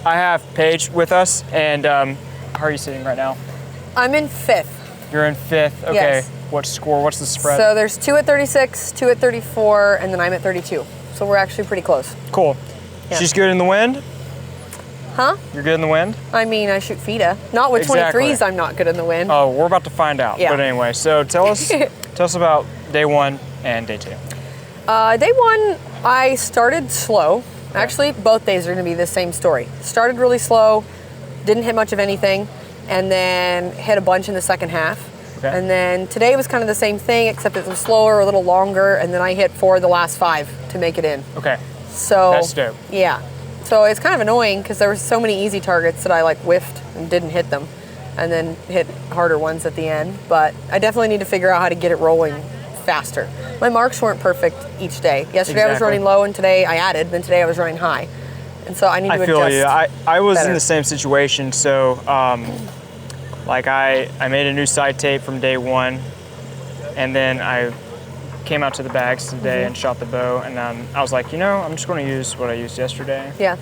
I have Paige with us, and how are you sitting right now? I'm in 5th. You're in 5th. Okay. Yes. What score? What's the spread? So there's 2 at 36, 2 at 34, and then I'm at 32. So we're actually pretty close. Cool. Yeah. She's good in the wind? Huh? You're good in the wind? I mean, I shoot FIDA. Not with Exactly. 23s, I'm not good in the wind. Oh, we're about to find out. Yeah. But anyway, so tell us about day 1 and day 2. Day 1, I started slow. Actually, both days are gonna be the same story. Started really slow, didn't hit much of anything, and then hit a bunch in the second half. Okay. And then today was kind of the same thing, except it was slower, a little longer, and then I hit 4 of the last 5 to make it in. Okay. So That's dope. Yeah. So it's kind of annoying because there were so many easy targets that I like whiffed and didn't hit them, and then hit harder ones at the end. But I definitely need to figure out how to get it rolling faster. My marks weren't perfect each day. Yesterday I was running low, and today I added, then today I was running high. And so I need to adjust. I feel you. I was better. in the same situation. So like I made a new side tape from day 1, and then I came out to the bags today and shot the bow, and I was like, you know, I'm just going to use what I used yesterday. Yeah.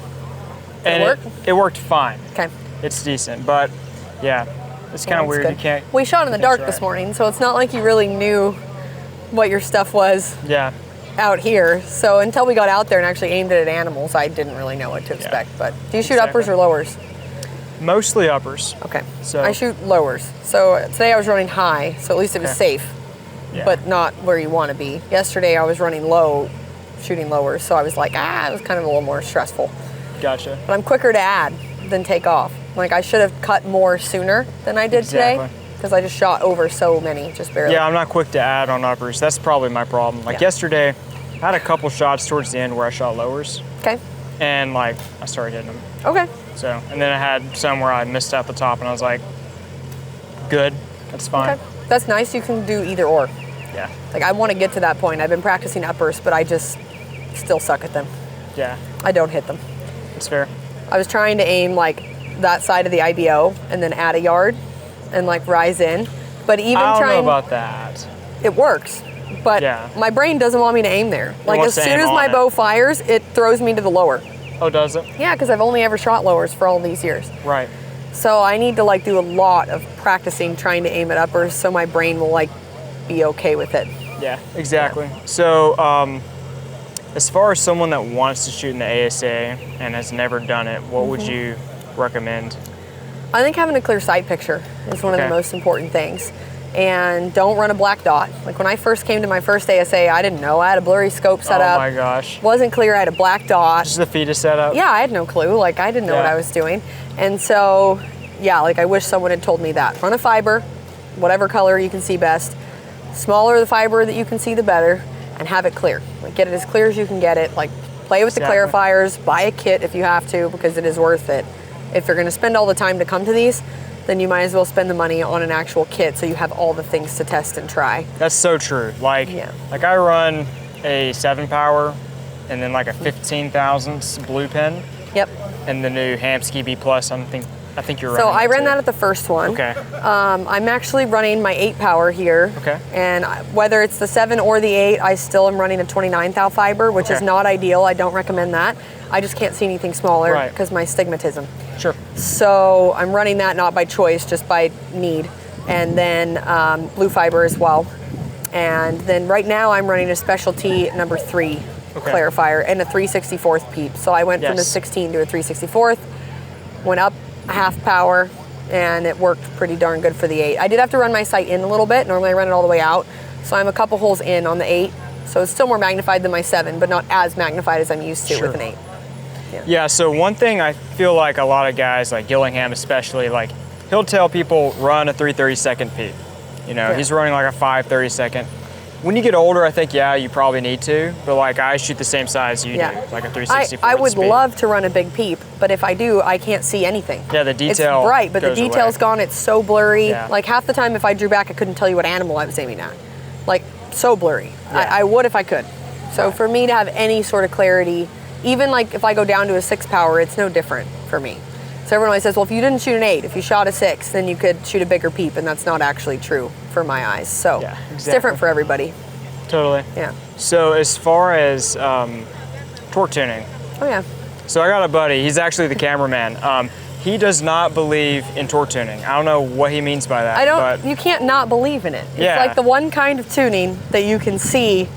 And it work? It worked fine. Okay. It's decent, but yeah, it's kind of weird. Good. You can't. We shot in the dark right. this morning, so it's not like you really knew what your stuff was Yeah. out here. So until we got out there and actually aimed it at animals, I didn't really know what to expect. But do you shoot uppers or lowers? Mostly uppers. Okay. So I shoot lowers. So today I was running high, so at least it was safe, Yeah. but not where you want to be. Yesterday I was running low, shooting lowers, so I was like, it was kind of a little more stressful. Gotcha. But I'm quicker to add than take off. Like I should have cut more sooner than I did today, because I just shot over so many, just barely. Yeah, I'm not quick to add on uppers. That's probably my problem. Like yesterday, I had a couple shots towards the end where I shot lowers. Okay. And like I started hitting them. Okay. So, and then I had some where I missed out the top, and I was like, good, that's fine. Okay. That's nice. You can do either or. Yeah. Like I want to get to that point. I've been practicing uppers, but I just still suck at them. Yeah. I don't hit them. It's fair. I was trying to aim like that side of the IBO and then add a yard and like rise in. But even I don't trying, know about that. It works. But my brain doesn't want me to aim there. Like as soon as my bow fires, it throws me to the lower. Oh, does it? Yeah, because I've only ever shot lowers for all these years. Right. So I need to like do a lot of practicing trying to aim at uppers so my brain will like be okay with it. Yeah, exactly. Yeah. So as far as someone that wants to shoot in the ASA and has never done it, what would you recommend? I think having a clear sight picture is one of the most important things. And don't run a black dot. Like when I first came to my first ASA, I didn't know. I had a blurry scope set up. Oh my gosh. Wasn't clear, I had a black dot. Just the FIDA setup? Yeah, I had no clue. Like I didn't know what I was doing. And so, yeah, like I wish someone had told me that. Run a fiber, whatever color you can see best. Smaller the fiber that you can see, the better. And have it clear. Like get it as clear as you can get it. Like play with the clarifiers, buy a kit if you have to, because it is worth it. If you're gonna spend all the time to come to these, then you might as well spend the money on an actual kit so you have all the things to test and try. That's so true. Like I run a 7-power and then like a 15 thousandths blue pen. Yep. And the new Hamsky B+, I think you're running. So I ran that at the first one. Okay. I'm actually running my 8-power here. Okay. And whether it's the 7 or the 8, I still am running a 29 thou fiber, which is not ideal. I don't recommend that. I just can't see anything smaller because my stigmatism. Sure. So I'm running that not by choice, just by need. And then blue fiber as well. And then right now I'm running a specialty number 3 clarifier and a 3/64th peep. So I went from the 16 to a 3/64th, went up a half power, and it worked pretty darn good for the 8. I did have to run my sight in a little bit. Normally I run it all the way out. So I'm a couple holes in on the 8. So it's still more magnified than my 7, but not as magnified as I'm used to with an 8. Yeah, so one thing I feel like a lot of guys, like Gillingham especially, like he'll tell people run a 3/32 peep. You know, he's running like a 5/32. When you get older, I think, you probably need to, but like I shoot the same size you do, like a 3/64. I would love to run a big peep, but if I do, I can't see anything. Yeah, the detail It's bright, but the detail's gone, it's so blurry. Yeah. Like half the time if I drew back, I couldn't tell you what animal I was aiming at. Like, so blurry. I would if I could. So for me to have any sort of clarity, even like if I go down to a 6-power, it's no different for me. So everyone always says, well, if you didn't shoot an 8, if you shot a 6, then you could shoot a bigger peep, and that's not actually true for my eyes. So it's different for everybody. Totally. Yeah. So as far as torque tuning. Oh yeah. So I got a buddy, he's actually the cameraman. He does not believe in torque tuning. I don't know what he means by that. You can't not believe in it. It's Yeah. like the one kind of tuning that you can see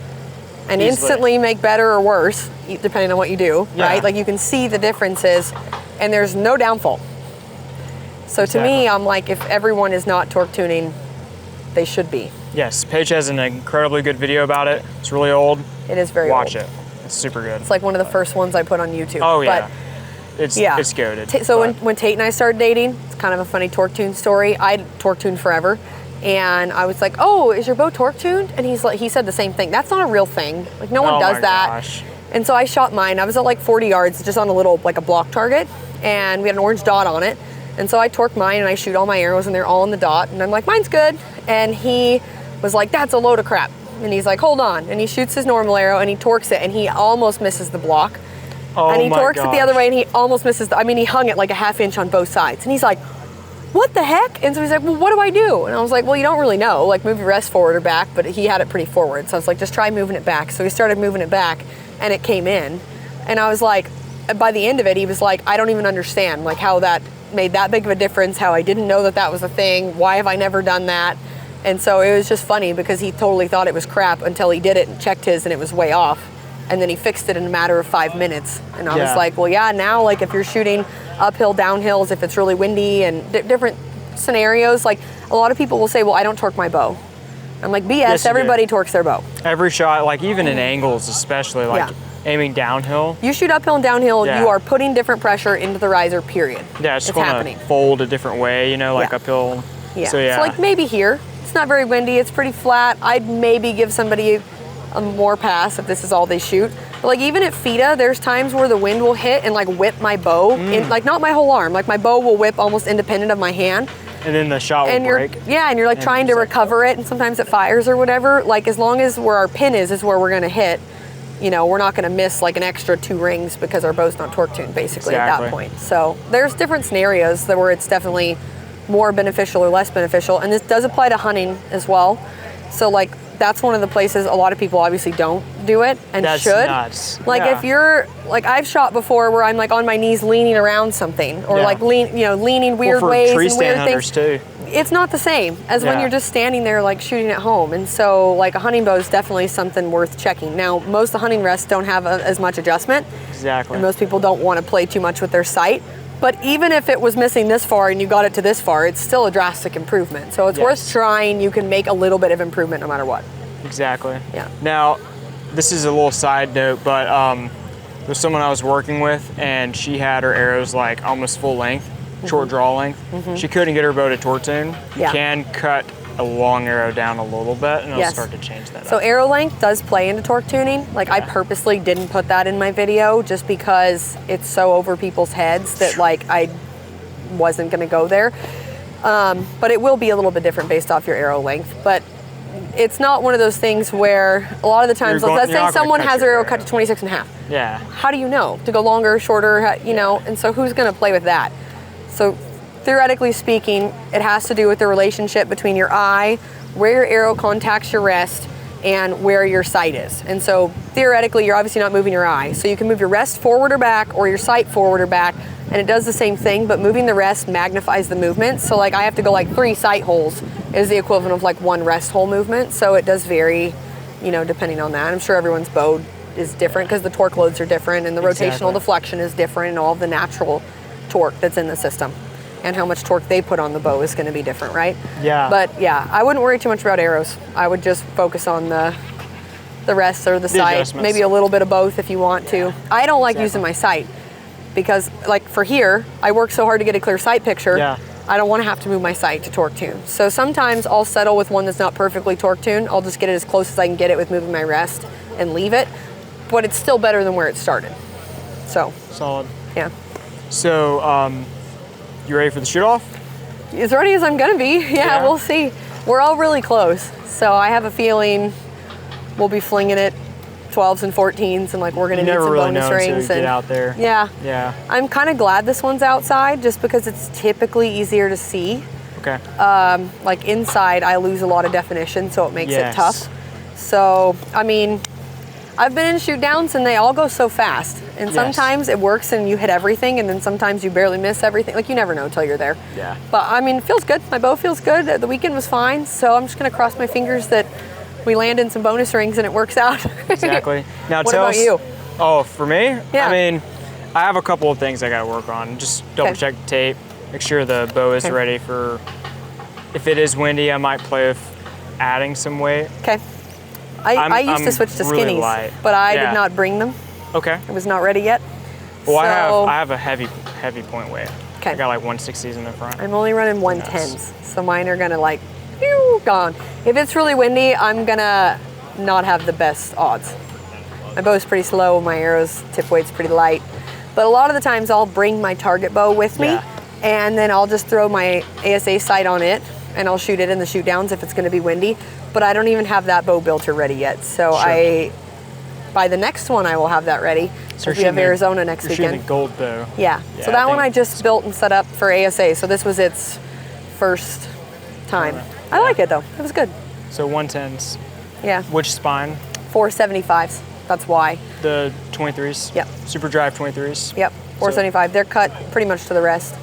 and Easily. instantly make better or worse, depending on what you do, Yeah. right? Like you can see the differences and there's no downfall. So to Exactly. me, I'm like, if everyone is not torque tuning, they should be. Yes, Paige has an incredibly good video about it. It's really old. It is very Watch old. it. It's super good. It's like one of the first ones I put on YouTube. Oh yeah. But It's yeah. it's goated. So but- when Tate and I started dating, it's kind of a funny torque tune story. I torque tuned forever. And I was like, "Oh, is your bow torque tuned?" And he said the same thing. That's not a real thing. Like no one Oh does my that. gosh. And so I shot mine. I was at like 40 yards, just on a little, like a block target. And we had an orange dot on it. And so I torqued mine and I shoot all my arrows and they're all in the dot. And I'm like, mine's good. And he was like, that's a load of crap. And he's like, hold on. And he shoots his normal arrow and he torques it and he almost misses the block. Oh And he my torques it the other gosh. way and he almost misses he hung it like a ½ inch on both sides. And he's like, what the heck? And so he's like, well, what do I do? And I was like, well, you don't really know. Like, move your rest forward or back, but he had it pretty forward. So I was like, just try moving it back. So he started moving it back and it came in. And I was like, by the end of it, he was like, I don't even understand like how that made that big of a difference, how I didn't know that that was a thing. Why have I never done that? And so it was just funny because he totally thought it was crap until he did it and checked his and it was way off. And then he fixed it in a matter of 5 minutes. And I was Yeah. like, well, yeah, now like if you're shooting uphill, downhills, if it's really windy and different scenarios, like a lot of people will say, well, I don't torque my bow. I'm like, BS, Yes, you do. everybody torques their bow. Every shot, like even in angles, especially like Yeah. aiming downhill. You shoot uphill and downhill, Yeah. you are putting different pressure into the riser, period. Yeah, it's It's going happening. to fold a different way, you know, like Yeah. uphill. Yeah. So yeah. So like maybe here, it's not very windy, it's pretty flat. I'd maybe give somebody a more pass if this is all they shoot. But like even at FITA, there's times where the wind will hit and like whip my bow, in, like not my whole arm, like my bow will whip almost independent of my hand. and then the shot will And you're, break. yeah, and you're like And trying to it's like, recover it and sometimes it fires or whatever. Like as long as where our pin is where we're gonna hit, you know, we're not gonna miss like an extra 2 rings because our bow's not torque tuned basically at Exactly. that point. So there's different scenarios that where it's definitely more beneficial or less beneficial. And this does apply to hunting as well. So like that's one of the places a lot of people obviously don't do it and That's should. nuts. Like Yeah. if you're like I've shot before where I'm like on my knees leaning around something or Yeah. like leaning Well, weird for ways tree and stand weird hunters things. too. It's not the same as when Yeah. you're just standing there like shooting at home. And so like a hunting bow is definitely something worth checking. Now most of the hunting rests don't have as much adjustment Exactly. and most people don't want to play too much with their sight. But even if it was missing this far and you got it to this far, it's still a drastic improvement. So it's Yes. worth trying. You can make a little bit of improvement no matter what. Exactly. Yeah. Now, this is a little side note, but there's someone I was working with, and she had her arrows like almost full length, short draw length. She couldn't get her bow to torque tune. You Yeah. can cut a long arrow down a little bit, and it'll Yes. start to change that So up. arrow length does play into torque tuning. Like I Yeah. purposely didn't put that in my video just because it's so over people's heads that like I wasn't gonna go there. But it will be a little bit different based off your arrow length. But it's not one of those things where a lot of the times, You're let's not say gonna someone cut has your their arrow arrow. cut to 26 and a half. Yeah. How do you know to go longer, shorter, you know? And so who's gonna play with that? So theoretically speaking, it has to do with the relationship between your eye, where your arrow contacts your rest, and where your sight is. And so theoretically, you're obviously not moving your eye. So you can move your rest forward or back, or your sight forward or back, and it does the same thing, but moving the rest magnifies the movement. So like I have to go like 3 sight holes is the equivalent of like 1 rest hole movement. So it does vary, you know, depending on that. I'm sure everyone's bow is different because the torque loads are different and the rotational Exactly. deflection is different and all of the natural torque that's in the system. And how much torque they put on the bow is going to be different, right? Yeah. But yeah, I wouldn't worry too much about arrows. I would just focus on the rest or the sight, adjustments. maybe a little bit of both if you want to. I don't like Exactly. using my sight because like for here, I work so hard to get a clear sight picture. Yeah. I don't want to have to move my sight to torque tune. So sometimes I'll settle with one that's not perfectly torque tuned. I'll just get it as close as I can get it with moving my rest and leave it. But it's still better than where it started. So, Solid. yeah. So, you ready for the shoot off? As ready as I'm gonna be. Yeah, Yeah. we'll see. We're all really close. So I have a feeling we'll be flinging it 12s and 14s and like we're gonna You need never some really bonus know until rings. you get out there. Yeah. Yeah. I'm kind of glad this one's outside just because it's typically easier to see. Okay. Like inside I lose a lot of definition, so it makes Yes. it tough. So, I mean, I've been in shoot downs and they all go so fast. And sometimes it works and you hit everything, and then sometimes you barely miss everything. Like, you never know until you're there. Yeah. But I mean, it feels good. My bow feels good. The weekend was fine. So I'm just gonna cross my fingers that we land in some bonus rings and it works out. Exactly. Now what tell about us, you? Oh, for me? Yeah. I mean, I have a couple of things I gotta work on. Just double check the tape, make sure the bow is ready for, if it is windy, I might play with adding some weight. Okay. I used to switch to really skinnies, light. but I did not bring them. Okay. I was not ready yet. Well, so, I have a heavy point weight. Okay. I got like 160s in the front. I'm only running 110s, so mine are gonna like, pew, gone. If it's really windy, I'm gonna not have the best odds. My bow's pretty slow, my arrow's tip weight's pretty light. But a lot of the times I'll bring my target bow with me, and then I'll just throw my ASA sight on it, and I'll shoot it in the shoot downs if it's gonna be windy. But I don't even have that bow builder ready yet. So by the next one, I will have that ready. So we have Arizona next weekend. Shooting a gold bow. Yeah. So that one I just built and set up for ASA. So this was its first time. I like it though. It was good. So 110s. Yeah. Which spine? 475s. That's why. The 23s? Yep. Super Drive 23s? Yep. 475. They're cut pretty much to the rest.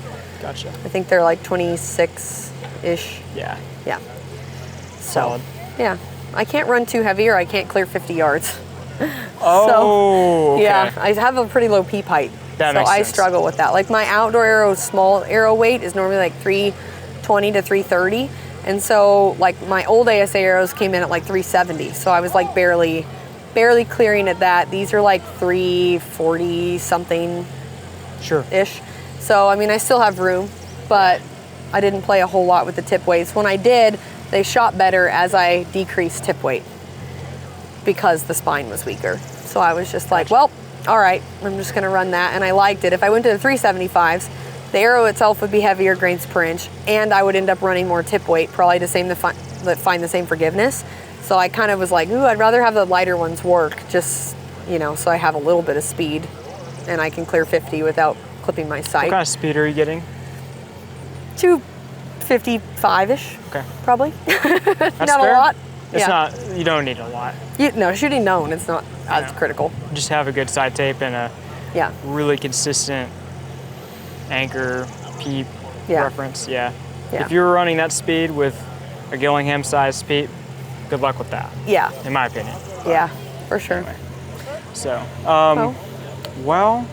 Gotcha. I think they're like 26-ish. Yeah. Yeah. Solid. Yeah. I can't run too heavy or I can't clear 50 yards. Oh, okay. Yeah, I have a pretty low peep height. That so makes I sense. struggle with that. Like my outdoor arrow small arrow weight is normally like 320 to 330. And so like my old ASA arrows came in at like 370. So I was like barely clearing at that. These are like 340 something ish. So I mean, I still have room, but I didn't play a whole lot with the tip weights. When I did, they shot better as I decreased tip weight because the spine was weaker. So I was just like, well, all right, I'm just gonna run that. And I liked it. If I went to the 375s, the arrow itself would be heavier grains per inch, and I would end up running more tip weight, probably to find the same forgiveness. So I kind of was like, ooh, I'd rather have the lighter ones work, just, you know, so I have a little bit of speed and I can clear 50 without clipping my sight. What kind of speed are you getting? 255-ish, probably. That's not fair. a lot. It's not, you don't need a lot. No, shooting known, it's not as critical. Just have a good side tape and a really consistent anchor, peep reference. Yeah. If you're running that speed with a Gillingham size peep, good luck with that. Yeah. In my opinion. Yeah, for sure. Anyway. So, well,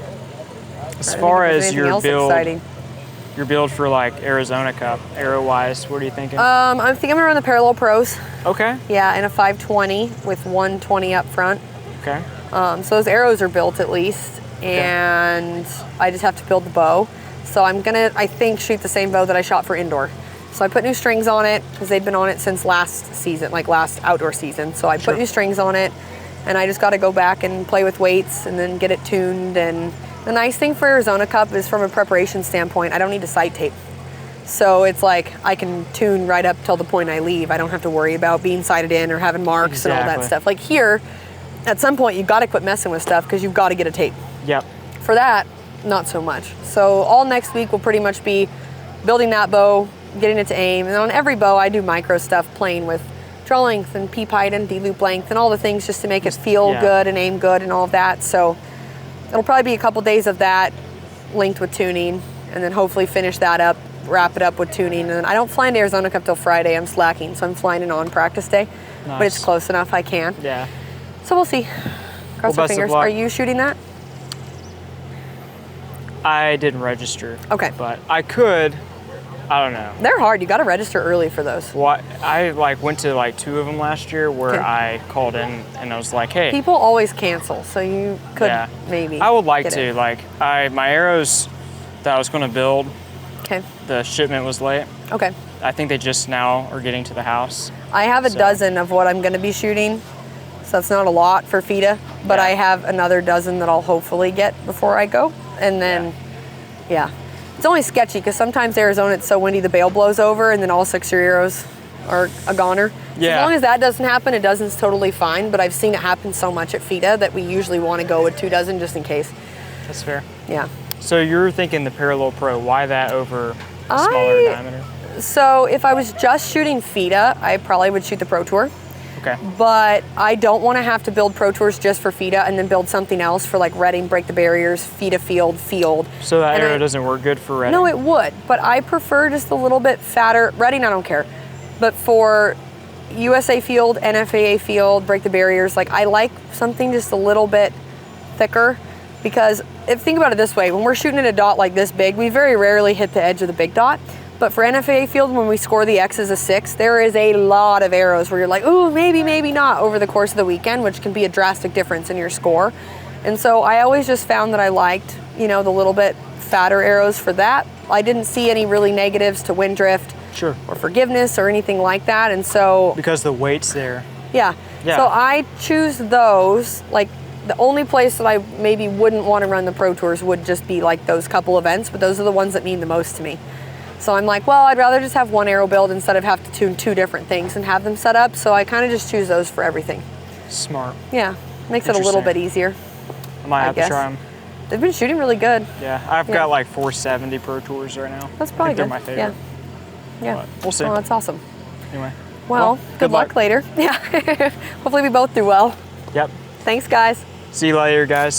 as far as your build for like Arizona Cup, arrow-wise, what are you thinking? I think I'm gonna run the Parallel Pros. Okay. Yeah, and a 520 with 120 up front. Okay. So those arrows are built at least, and I just have to build the bow. So I'm gonna, I think, shoot the same bow that I shot for indoor. So I put new strings on it because they'd been on it since last season, like last outdoor season. So I put new strings on it, and I just got to go back and play with weights and then get it tuned. And the nice thing for Arizona Cup is, from a preparation standpoint, I don't need to sight tape. So it's like I can tune right up till the point I leave. I don't have to worry about being sighted in or having marks and all that stuff. Like here, at some point, you've got to quit messing with stuff because you've got to get a tape. Yep. For that, not so much. So all next week will pretty much be building that bow, getting it to aim, and on every bow I do micro stuff, playing with draw length and peep height and D-loop length and all the things just to make it feel good and aim good and all of that. So it'll probably be a couple days of that linked with tuning, and then hopefully finish that up, wrap it up with tuning. And then I don't fly into Arizona Cup till Friday. I'm slacking, so I'm flying in on practice day. Nice. But it's close enough I can. Yeah. So we'll see. Cross our fingers. Are you shooting that? I didn't register. Okay. But I could. I don't know. They're hard. You got to register early for those. Well, I went to like 2 of them last year where I called in and I was like, hey. People always cancel, so you could maybe. I would like to. Like, my arrows that I was going to build. Okay. The shipment was late. Okay. I think they just now are getting to the house. I have a dozen of what I'm going to be shooting, so that's not a lot for FITA, but I have another dozen that I'll hopefully get before I go, and then, It's only sketchy because sometimes Arizona, it's so windy the bail blows over and then all 6 of your arrows are a goner. So as long as that doesn't happen, a dozen's totally fine, but I've seen it happen so much at FITA that we usually want to go with 2 dozen just in case. That's fair. Yeah. So you're thinking the Parallel Pro, why that over a smaller diameter? So if I was just shooting FITA, I probably would shoot the Pro Tour. Okay. But I don't want to have to build Pro Tours just for FIDA and then build something else for like Reading, Break the Barriers, FIDA field. So that arrow doesn't work good for Reading? No, it would, but I prefer just a little bit fatter. Reading, I don't care. But for USA field, NFAA field, Break the Barriers, like I like something just a little bit thicker, because think about it this way, when we're shooting at a dot like this big, we very rarely hit the edge of the big dot. But for NFAA field, when we score the X as a 6, there is a lot of arrows where you're like, ooh, maybe, maybe not over the course of the weekend, which can be a drastic difference in your score. And so I always just found that I liked, you know, the little bit fatter arrows for that. I didn't see any really negatives to wind drift or forgiveness or anything like that. And so because the weight's there. Yeah. So I choose those. Like the only place that I maybe wouldn't want to run the Pro Tours would just be like those couple events, but those are the ones that mean the most to me. So I'm like, well, I'd rather just have one arrow build instead of have to tune 2 different things and have them set up. So I kind of just choose those for everything. Smart. Yeah, makes it a little bit easier. I might have to try them. They've been shooting really good. Yeah, I've got like 470 Pro Tours right now. That's probably good. They're my favorite. Yeah. But we'll see. Oh, that's awesome. Anyway. Well, good luck later. Yeah. Hopefully we both do well. Yep. Thanks, guys. See you later, guys.